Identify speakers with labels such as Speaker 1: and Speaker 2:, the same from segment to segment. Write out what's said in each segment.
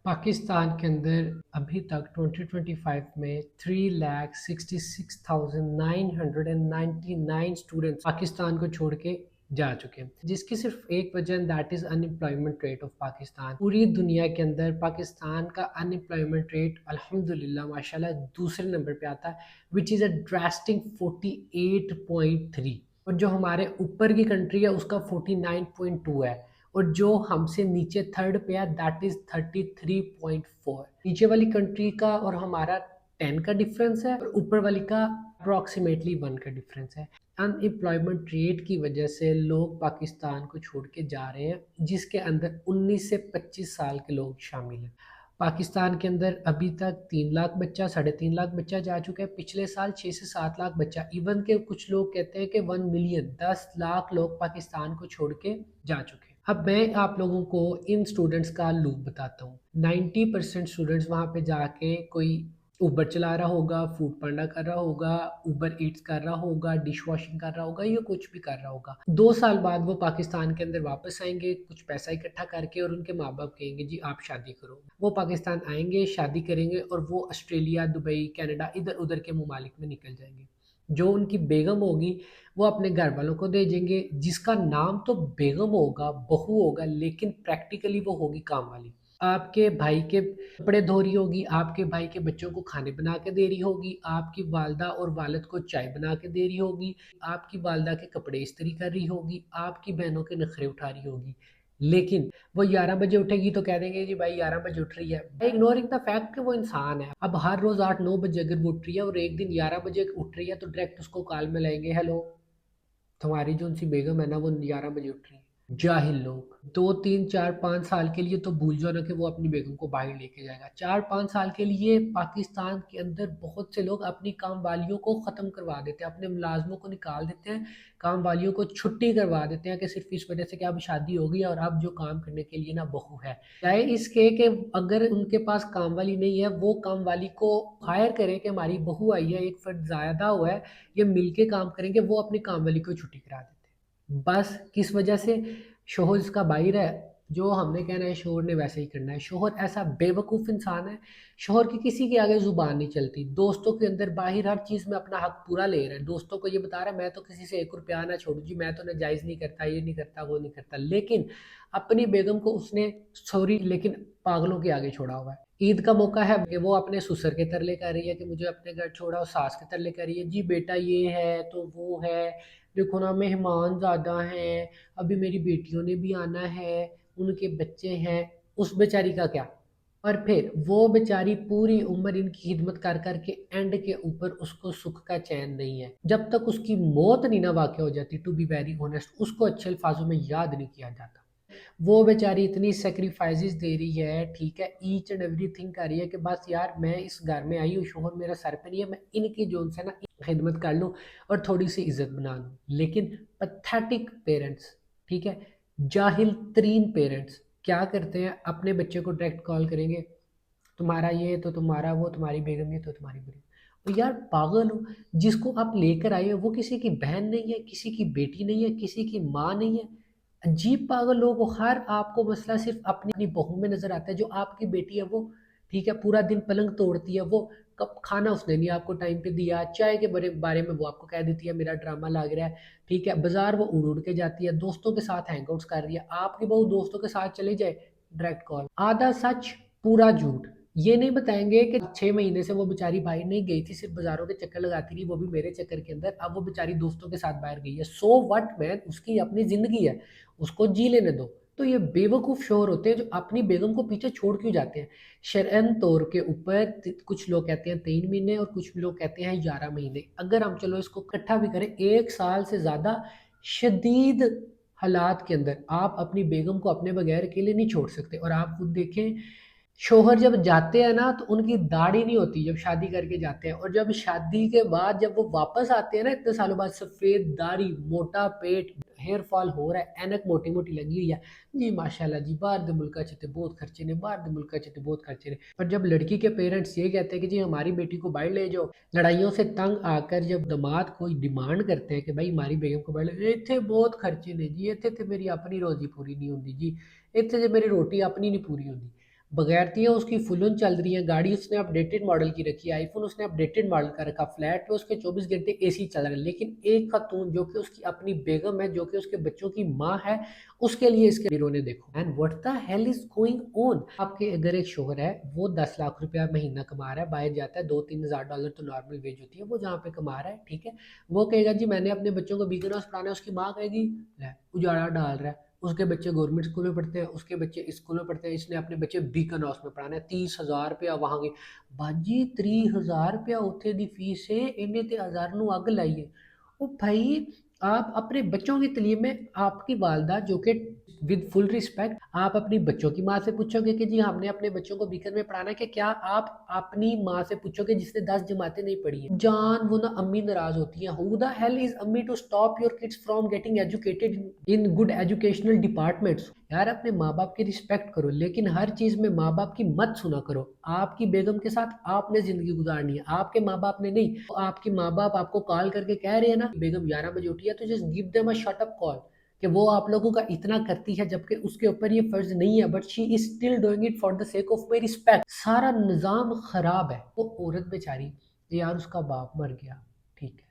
Speaker 1: पाकिस्तान के अंदर अभी तक 2025 में 3,66,999 स्टूडेंट्स पाकिस्तान को छोड़ के जा चुके हैं, जिसकी सिर्फ एक वजह that is unemployment rate of Pakistan. पूरी दुनिया के अंदर पाकिस्तान का अनएम्प्लॉयमेंट रेट अल्हम्दुलिल्लाह माशाल्लाह दूसरे नंबर पे आता है, विच इज़ अ ड्रास्टिक 48.3। और जो हमारे ऊपर की कंट्री है उसका 49.2 है, और जो हमसे नीचे थर्ड पे है दैट इज 33.4। नीचे वाली कंट्री का और हमारा 10 का डिफरेंस है, और ऊपर वाली का अप्रोक्सीमेटली 1 का डिफरेंस है। अनएम्प्लॉयमेंट रेट की वजह से लोग पाकिस्तान को छोड़ के जा रहे हैं, जिसके अंदर 19 से 25 साल के लोग शामिल हैं। पाकिस्तान के अंदर अभी तक 3 लाख बच्चा, 3.5 लाख बच्चा जा चुका है। पिछले साल 6 से 7 लाख बच्चा, इवन के कुछ लोग कहते हैं कि 1 मिलियन 10 लाख लोग पाकिस्तान को छोड़ के जा चुके हैं। अब मैं आप लोगों को इन स्टूडेंट्स का लूप बताता हूँ। 90% स्टूडेंट्स वहाँ पे जाके कोई ऊबर चला रहा होगा, फूड पांडा कर रहा होगा, ऊबर ईट्स कर रहा होगा, डिश वॉशिंग कर रहा होगा, या कुछ भी कर रहा होगा। 2 साल बाद वो पाकिस्तान के अंदर वापस आएंगे कुछ पैसा इकट्ठा करके, और उनके माँ बाप कहेंगे जी आप शादी करो। वो पाकिस्तान आएंगे, शादी करेंगे, और वो ऑस्ट्रेलिया, दुबई, कनाडा, इधर उधर के ममालिक में निकल जाएंगे। जो उनकी बेगम होगी वो अपने घर वालों को दे देंगे, जिसका नाम तो बेगम होगा, बहू होगा, लेकिन प्रैक्टिकली वो होगी काम वाली। आपके भाई के कपड़े धो रही होगी, आपके भाई के बच्चों को खाने बना के दे रही होगी, आपकी वालदा और वालिद को चाय बना के दे रही होगी, आपकी वालदा के कपड़े इस्त्री कर रही होगी, आपकी बहनों के नखरे उठा रही होगी। लेकिन वो 11 बजे उठेगी तो कह देंगे जी भाई 11 बजे उठ रही है, इग्नोरिंग द फैक्ट कि वो इंसान है। अब हर रोज 8-9 बजे अगर वो उठ रही है और एक दिन 11 बजे उठ रही है, तो डायरेक्ट उसको कॉल में लाएंगे, हेलो तुम्हारी जो उनसी बेगम है ना वो 11 बजे उठ रही है। जाहिल लोग 2 3 4 5 साल के लिए तो भूल जाओ ना कि वो अपनी बेगम को बाहर लेके जाएगा। 4 5 साल के लिए पाकिस्तान के अंदर बहुत से लोग अपनी काम वालियों को ख़त्म करवा देते हैं, अपने मुलाजमों को निकाल देते हैं, काम वालियों को छुट्टी करवा देते हैं कि सिर्फ इस वजह से कि अब शादी हो गई और अब जो काम करने के लिए ना बहू है। चाहे इसके कि अगर उनके पास काम वाली नहीं है, वो काम वाली को हायर करें कि हमारी बहू आई है, एक फर्द ज़्यादा हुआ है, ये मिलके काम करेंगे, वो अपनी काम वाली को छुट्टी करा देते हैं। बस किस वजह से? शोहर इसका बाहिर है, जो हमने कहना है शोहर ने वैसे ही करना है। शोहर ऐसा बेवकूफ़ इंसान है, शोहर की किसी के आगे ज़ुबान नहीं चलती। दोस्तों के अंदर बाहर हर चीज़ में अपना हक पूरा ले रहा है, दोस्तों को ये बता रहा है मैं तो किसी से 1 रुपया ना छोड़ू जी, मैं तो नाजायज़ नहीं करता, ये नहीं करता, वो नहीं करता। लेकिन अपनी बेगम को उसने सॉरी लेकिन पागलों के आगे छोड़ा हुआ है। ईद का मौका है कि वो अपने ससुर के तरले कर रही है कि मुझे अपने घर छोड़ा, और सास के तरले कर रही है जी बेटा ये है तो वो है, देखो ना मेहमान ज़्यादा हैं, अभी मेरी बेटियों ने भी आना है, उनके बच्चे हैं। उस बेचारी का क्या? और फिर वो बेचारी पूरी उम्र इनकी खिदमत कर कर के एंड के ऊपर उसको सुख का चैन नहीं है। जब तक उसकी मौत नहीं ना वाक़ हो जाती, टू बी वेरी ऑनेस्ट, उसको अच्छे अल्फाजों में याद नहीं किया जाता। वो बेचारी इतनी सेक्रीफाइसेस दे रही है, ठीक है, ईच एंड एवरीथिंग कर रही है कि बस यार मैं इस घर में आई हूँ, शोहर मेरा सर पे नहीं है, मैं इनकी जोन से ना खिदमत कर लूँ और थोड़ी सी इज्जत बना लूँ। लेकिन पैथेटिक पेरेंट्स, ठीक है, जाहिल तरीन पेरेंट्स क्या करते हैं, अपने बच्चे को डायरेक्ट कॉल करेंगे, तुम्हारा ये तो तुम्हारा वो, तुम्हारी बेगम ये तो तुम्हारी बेगम। और यार पागल हो, जिसको आप लेकर आए हो वो किसी की बहन नहीं है, किसी की बेटी नहीं है, किसी की माँ नहीं है। अजीब पागल लोग हो। हर आपको मसला सिर्फ अपनी अपनी बहू में नजर आता है। जो आपकी बेटी है वो, ठीक है, पूरा दिन पलंग तोड़ती है, वो कब खाना उसने नहीं आपको टाइम पे दिया, चाय के बारे में वो आपको कह देती है मेरा ड्रामा लग रहा है, ठीक है, बाजार वो उड़ उड़ के जाती है, दोस्तों के साथ हैंगआउट्स कर रही है, आपकी बहू दोस्तों के साथ चले जाए, डायरेक्ट कॉल, आधा सच पूरा झूठ। ये नहीं बताएंगे कि 6 महीने से वो बेचारी बाहर नहीं गई थी, सिर्फ बाजारों के चक्कर लगाती रही, वो भी मेरे चक्कर के अंदर, अब वो बेचारी दोस्तों के साथ बाहर गई है। सो व्हाट मैन, उसकी अपनी जिंदगी है, उसको जी लेने दो। तो ये बेवकूफ़ शोहर होते हैं जो अपनी बेगम को पीछे छोड़ क्यों जाते हैं? शरअन तौर के ऊपर कुछ लोग कहते हैं 3 महीने और कुछ लोग कहते हैं 11 महीने। अगर हम चलो इसको इकट्ठा भी करें, 1 साल से ज़्यादा शदीद हालात के अंदर आप अपनी बेगम को अपने बगैर अकेले नहीं छोड़ सकते। और आप खुद देखें, शौहर जब जाते हैं ना तो उनकी दाढ़ी नहीं होती जब शादी करके जाते हैं, और जब शादी के बाद जब वो वापस आते हैं ना इतने सालों बाद, सफ़ेद दाढ़ी, मोटा पेट, हेयर फॉल हो रहा है, ऐनक मोटी मोटी लगी हुई है जी, माशाल्लाह जी, बाहर दे मुल्का चते बहुत खर्चे ने, बाहर दे मुल्का चते बहुत खर्चे ने। और जब लड़की के पेरेंट्स ये कहते हैं कि जी हमारी बेटी को बाहर ले जाओ, लड़ाइयों से तंग आकर जब दामाद कोई डिमांड करते हैं कि भाई हमारी बेगम को बाहर ले, इतने बहुत खर्चे ने जी, इतने तो मेरी अपनी रोजी पूरी नहीं होती जी, इतने जो मेरी रोटी अपनी नहीं पूरी होती। بغیرتیاں اس کی فلن چل رہی ہیں، گاڑی اس نے اپڈیٹڈ ماڈل کی رکھی ہے، آئی فون اس نے اپڈیٹڈ ماڈل کا رکھا، فلیٹ پہ اس کے 24 گھنٹے اے سی چل رہے ہیں، لیکن ایک خاتون جو کہ اس کی اپنی بیگم ہے، جو کہ اس کے بچوں کی ماں ہے، اس کے لیے اس کے بیرو نے دیکھو and what the hell is going on. آپ کے اگر ایک شوہر ہے وہ 10 لاکھ روپیہ مہینہ کما رہا ہے، باہر جاتا ہے $2-3 ہزار تو نارمل ویج ہوتی ہے، وہ جہاں پہ کما رہا ہے، ٹھیک ہے، وہ کہے گا جی میں نے اپنے بچوں کو بیکن ہاؤس پڑھانا ہے، اس کی ماں کہے گی لے اجاڑا ڈال رہا ہے، اس کے بچے گورنمنٹ اسکول میں پڑھتے ہیں، اس کے بچے اسکول میں پڑھتے ہیں، اس نے اپنے بچے بیکن ہاؤس میں پڑھانا ہے، 30,000 روپیہ وہاں گئی باجی، 30,000 روپیہ اتھے دی فیس ہے، انہیں تے ہزار نو اگ لائیے. او بھائی آپ اپنے بچوں کی تعلیم میں آپ کی والدہ جو کہ ود فل رسپیکٹ آپ اپنی بچوں کی ماں سے پوچھو گے کہ جی ہم نے اپنے بچوں کو بیکن میں پڑھانا ہے، کہ کیا آپ اپنی ماں سے پوچھو گے جس نے 10 جماعتیں نہیں پڑھی ہیں؟ جان وہ نا امی ناراض ہوتی ہیں. Who the hell is امی to stop your kids from getting educated in good educational departments؟ یار اپنے ماں باپ کی رسپیکٹ کرو، لیکن ہر چیز میں ماں باپ کی مت سنا کرو. آپ کی بیگم کے ساتھ آپ نے زندگی گزارنی ہے، آپ کے ماں باپ نے نہیں. آپ کی ماں باپ آپ کو کال کر کے کہہ رہے ہیں نا بیگم 11 بجے اٹھی ہے تو just give them a shut up call کہ وہ آپ لوگوں کا اتنا کرتی ہے جبکہ اس کے اوپر یہ فرض نہیں ہے، but she is still doing it for the sake of my respect. سارا نظام خراب ہے. وہ عورت بیچاری یار اس کا باپ مر گیا، ٹھیک ہے،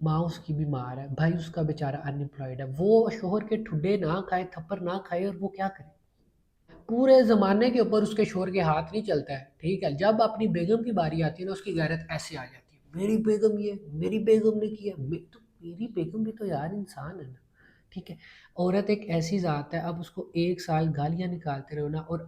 Speaker 1: ماں اس کی بیمار ہے، بھائی اس کا بیچارہ ان امپلائڈ ہے، وہ شوہر کے ٹھڈے نہ کھائے، تھپڑ نہ کھائے، اور وہ کیا کرے؟ پورے زمانے کے اوپر اس کے شوہر کے ہاتھ نہیں چلتا ہے، ٹھیک ہے. جب اپنی بیگم کی باری آتی ہے نا اس کی غیرت ایسے آ جاتی ہے، میری بیگم یہ میری بیگم نے کیا، تو میری بیگم بھی تو یار انسان ہے نا، ٹھیک ہے. عورت ایک ایسی ذات ہے، اب اس کو 1 سال گالیاں نکالتے رہو نا، اور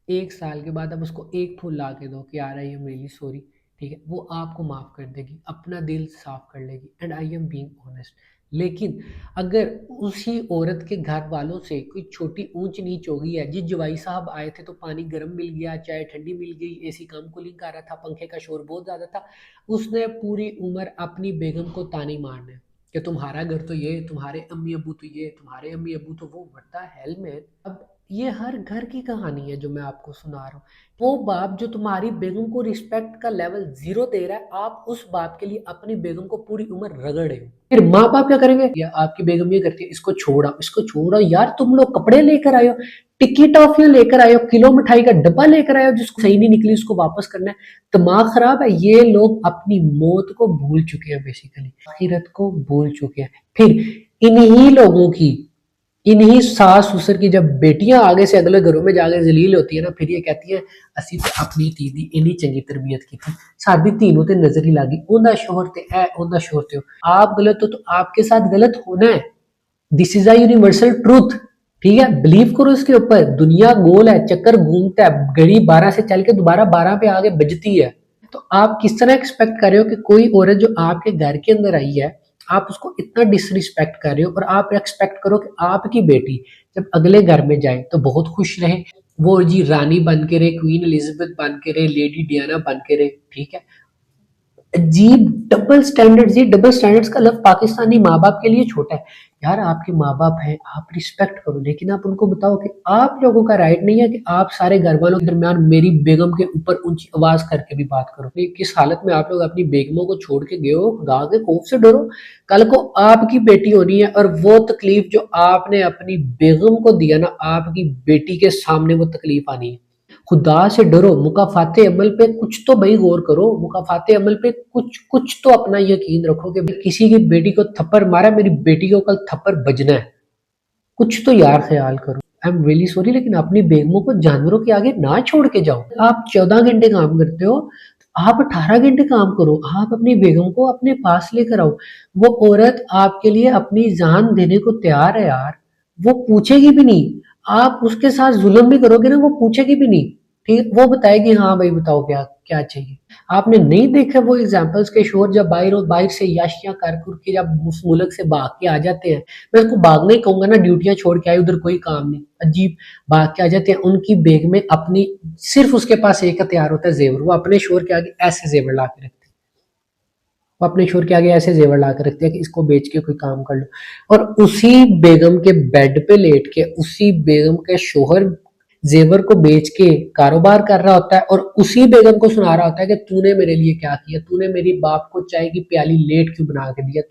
Speaker 1: 1 سال کے بعد اب اس کو ایک پھول لا کے دو کہ یار آئی ایم ریئلی سوری، ٹھیک ہے، وہ آپ کو معاف کر دے گی، اپنا دل صاف کر لے گی، and I am being honest. لیکن اگر اسی عورت کے گھر والوں سے کوئی چھوٹی اونچ نیچ ہو گئی ہے، جی جوائی صاحب آئے تھے تو پانی گرم مل گیا، چائے ٹھنڈی مل گئی، اے سی کم کولنگ کر رہا تھا، پنکھے کا شور بہت زیادہ تھا، اس نے پوری عمر اپنی بیگم کو تانے مارنا ہے کہ تمہارا گھر تو یہ، تمہارے امی ابو تو یہ، تمہارے امی ابو تو وہ. بڑتا ہیل مین. اب یہ ہر گھر کی کہانی ہے جو میں آپ کو سنا رہا ہوں. وہ باپ جو تمہاری بیگم کو رسپیکٹ کا لیول 0 دے رہا ہے، آپ اس باپ کے لیے اپنی بیگم کو پوری عمر رگڑے ہو. پھر ماں باپ کیا کریں گے؟ یا آپ کی بیگم یہ کرتی ہے اس کو چھوڑا، اس کو چھوڑا. یار تم لوگ کپڑے لے کر آئے ہو، ٹکی ٹافیاں لے کر آئے ہو، کلو مٹھائی کا ڈبہ لے کر آئے ہو، جس کو صحیح نہیں نکلی اس کو واپس کرنا ہے. دماغ خراب ہے. یہ لوگ اپنی موت کو بھول چکے ہیں، بیسیکلی آخرت کو بھول چکے ہیں. پھر انہی لوگوں کی، انہی ساس سسر کی جب بیٹیاں آگے سے اگلے گھروں میں جا کے ذلیل ہوتی ہیں نا، پھر یہ کہتی ہیں اسی تے اپنی دھی دی انہی چنگی تربیت کی تھی، ساری دھی نوں تے نظر ہی لگی، اوندا شوہر تے اے اوندا شوہر تے آپ غلط ہو تو آپ کے ساتھ غلط ہونا ہے. دس از اے یونیورسل ٹروتھ، ٹھیک ہے. بلیو کرو اس کے اوپر. دنیا گول ہے، چکر گھومتا ہے، گھڑی 12 سے چل کے دوبارہ 12 پہ آگے بجتی ہے. تو آپ کس طرح ایکسپیکٹ کر رہے ہو کہ کوئی عورت جو آپ کے گھر کے اندر آئی ہے آپ اس کو اتنا ڈس ریسپیکٹ کر رہے ہو، اور آپ ایکسپیکٹ کرو کہ آپ کی بیٹی جب اگلے گھر میں جائے تو بہت خوش رہے، وہ جی رانی بن کے رہے، کوئین الزبتھ بن کے رہے، لیڈی ڈیانا بن کے رہے، ٹھیک ہے. عجیب ڈبل سٹینڈرڈز. یہ ڈبل سٹینڈرڈز کا لفظ پاکستانی ماں باپ کے لیے چھوٹا ہے. یار آپ کے ماں باپ ہیں، آپ ریسپیکٹ کرو، لیکن آپ ان کو بتاؤ کہ آپ لوگوں کا رائٹ نہیں ہے کہ آپ سارے گھر والوں کے درمیان میری بیگم کے اوپر اونچی آواز کر کے بھی بات کرو. کس حالت میں آپ لوگ اپنی بیگموں کو چھوڑ کے گئے ہو؟ خدا کے خوف سے ڈرو. کل کو آپ کی بیٹی ہونی ہے اور وہ تکلیف جو آپ نے اپنی بیگم کو دیا نا، آپ کی بیٹی کے سامنے وہ تکلیف آنی ہے. خدا سے ڈرو. مکافات عمل پہ کچھ تو بھائی غور کرو. مکافات عمل پہ کچھ تو اپنا یقین رکھو کہ کسی کی بیٹی کو تھپڑ مارا، میری بیٹی کو کل تھپڑ بجنا ہے. کچھ تو یار خیال کرو. آئی ایم ریئلی سوری، لیکن اپنی بیگموں کو جانوروں کے آگے نہ چھوڑ کے جاؤ. آپ 14 گھنٹے کام کرتے ہو، آپ 18 گھنٹے کام کرو. آپ اپنی بیگم کو اپنے پاس لے کر آؤ. وہ عورت آپ کے لیے اپنی جان دینے کو تیار ہے یار. وہ پوچھے گی بھی نہیں. آپ اس کے ساتھ ظلم بھی کرو گے نا، وہ پوچھے گی بھی نہیں. ٹھیک، وہ بتائے گی ہاں بھائی بتاؤ کیا کیا چاہیے. آپ نے نہیں دیکھا وہ ایگزامپلس کے شور جب باہر سے یاشیاں کر کے جب اس ملک سے بھاگ کے آ جاتے ہیں، میں اس کو بھاگنا ہی کہوں گا نا، ڈیوٹیاں چھوڑ کے آئے، ادھر کوئی کام نہیں، عجیب بھاگ کے آ جاتے ہیں. ان کی بیگ میں اپنی صرف اس کے پاس ایک ہتھیار ہوتا ہے زیور. وہ اپنے شور کے آگے ایسے زیور لا کے رکھتے ہیں، وہ اپنے شور کے آگے ایسے زیور لا کے رکھتے ہیں کہ اس کو بیچ کے کوئی کام کر لو. اور اسی بیگم کے بیڈ پہ لیٹ کے اسی بیگم کے شوہر زیور کو بیچ کے کاروبار کر رہا ہوتا ہے، اور اسی بیگم کو سنا رہا ہوتا ہے کہ تو نے میرے لیے کیا کیا، تو نے میری باپ کو چائے کی پیالی لیٹ کیوں بنا کے دیا.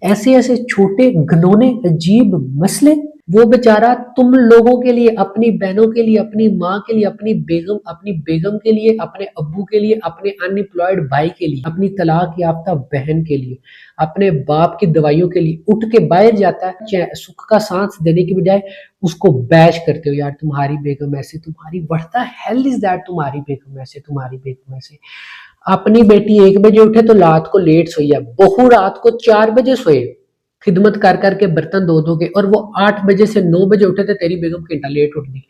Speaker 1: ایسے ایسے چھوٹے گھنونے عجیب مسئلے وہ बेचारा तुम लोगों के लिए, अपनी बहनों के लिए, अपनी माँ के लिए, अपनी बेगम के लिए, अपने अब्बू के लिए, अपने अनएम्प्लॉयड भाई के लिए, अपनी तलाक याफ्ता बहन के लिए, अपने बाप की दवाइयों के लिए उठ के बाहर जाता है, सुख का सांस देने की बजाय उसको बैश करते हो, यार तुम्हारी बेगम ऐसे, तुम्हारी what the hell is that, तुम्हारी बेगम ऐसे, तुम्हारी बेगम ऐसे। अपनी बेटी 1 बजे उठे तो रात को लेट सोई है, बहू रात को 4 बजे सोए, खिदमत कर करके बर्तन धो धो के, और वो 8 बजे से 9 बजे उठे थे, तेरी बेगम घंटा लेट उठ गई।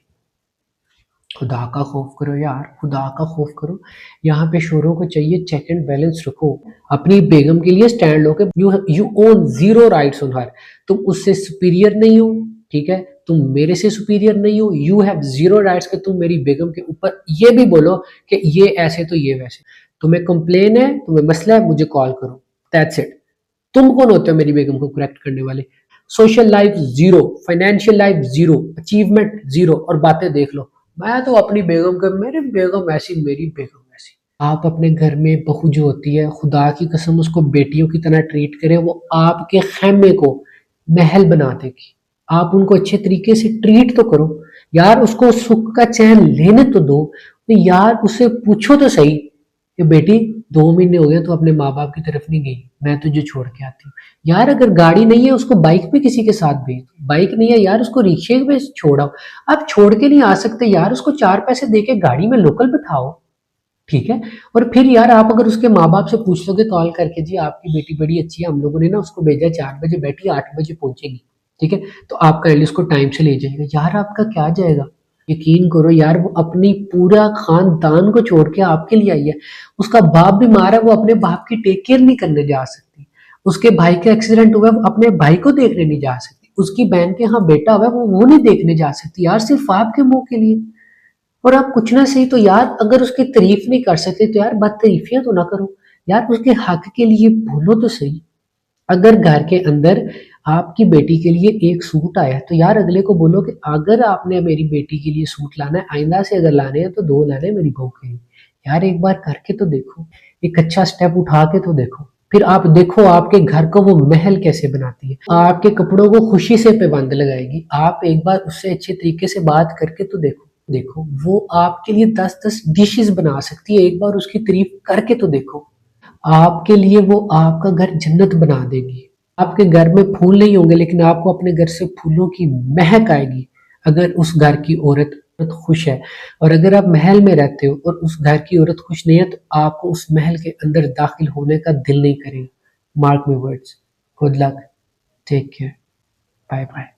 Speaker 1: खुदा का खौफ करो यार, खुदा का खौफ करो। यहाँ पे शोरों को चाहिए चेक एंड बैलेंस रखो, अपनी बेगम के लिए स्टैंड लो के you own zero rights on her, तुम उससे सुपीरियर नहीं हो, ठीक है, तुम मेरे से सुपीरियर नहीं हो, यू हैव जीरो राइट्स कि तुम मेरी बेगम के ऊपर ये भी बोलो कि ये ऐसे तो ये वैसे। तुम्हें कंप्लेन है, तुम्हें मसला है, मुझे कॉल करो, दैट्स इट। तुम कौन होते हो मेरी बेगम को करेक्ट करने वाले? Social life zero, financial life zero, achievement zero, और बातें देख लो, मैं तो अपनी बेगम के, मेरी बेगम ऐसी, मेरी बेगम ऐसी। आप अपने घर में बहू जो होती है, खुदा की कसम उसको बेटियों की तरह ट्रीट करें, वो आपके खेमे को महल बना देगी। आप उनको अच्छे तरीके से ट्रीट तो करो यार, उसको सुख का चैन लेने तो दो। तो यार उससे पूछो तो सही कि बेटी 2 महीने हो गए तो अपने माँ बाप की तरफ नहीं गई, मैं तुझे छोड़ के आती हूँ। यार अगर गाड़ी नहीं है उसको बाइक पे किसी के साथ भेज दो, बाइक नहीं है यार उसको रिक्शे पे छोड़ाओ। आप छोड़ के नहीं आ सकते यार, उसको 4 पैसे दे के गाड़ी में लोकल बिठाओ, ठीक है। और फिर यार आप अगर उसके माँ बाप से पूछ लोगे कॉल करके, जी आपकी बेटी बड़ी अच्छी है, हम लोगों ने ना उसको भेजा 4 बजे, बेटी 8 बजे पहुंचेगी, ठीक है, तो आप काइंडली उसको टाइम से ले जाइएगा। यार आपका क्या जाएगा, यकीन करो यार, वो अपनी पूरा खानदान को छोड़ के आपके लिए आई है। उसका बाप बीमार है, वो अपने बाप की टेक केयर नहीं करने जा सकती। उसके भाई का एक्सीडेंट हुआ है, वो अपने भाई को देखने नहीं जा सकती। उसकी बहन के यहाँ बेटा हुआ है, वो नहीं देखने जा सकती यार, सिर्फ आपके मुंह के लिए। और आप कुछ ना सही तो यार अगर उसकी तारीफ नहीं कर सकते तो यार बदतरीफियां तो ना करो यार, उसके हक के लिए बोलो तो सही। अगर घर के अंदर आपकी बेटी के लिए एक सूट आया तो यार अगले को बोलो कि अगर आपने मेरी बेटी के लिए सूट लाना है, आइंदा से अगर लाने हैं तो 2 लाने मेरी बहू के लिए। यार एक बार करके तो देखो, एक अच्छा स्टेप उठा के तो देखो, फिर आप देखो आपके घर को वो महल कैसे बनाती है, आपके कपड़ों को खुशी से पाबंद लगाएगी। आप एक बार उससे अच्छे तरीके से बात करके तो देखो, देखो वो आपके लिए 10-10 डिशेस बना सकती है, एक बार उसकी तारीफ करके तो देखो। आपके लिए वो आपका घर जन्नत बना देगी। आपके घर में फूल नहीं होंगे लेकिन आपको अपने घर से फूलों की महक आएगी अगर उस घर की औरत खुश है। और अगर आप महल में रहते हो और उस घर की औरत खुश नहीं है तो आपको उस महल के अंदर दाखिल होने का दिल नहीं करेगा। Mark my words. Good luck, take care, bye bye.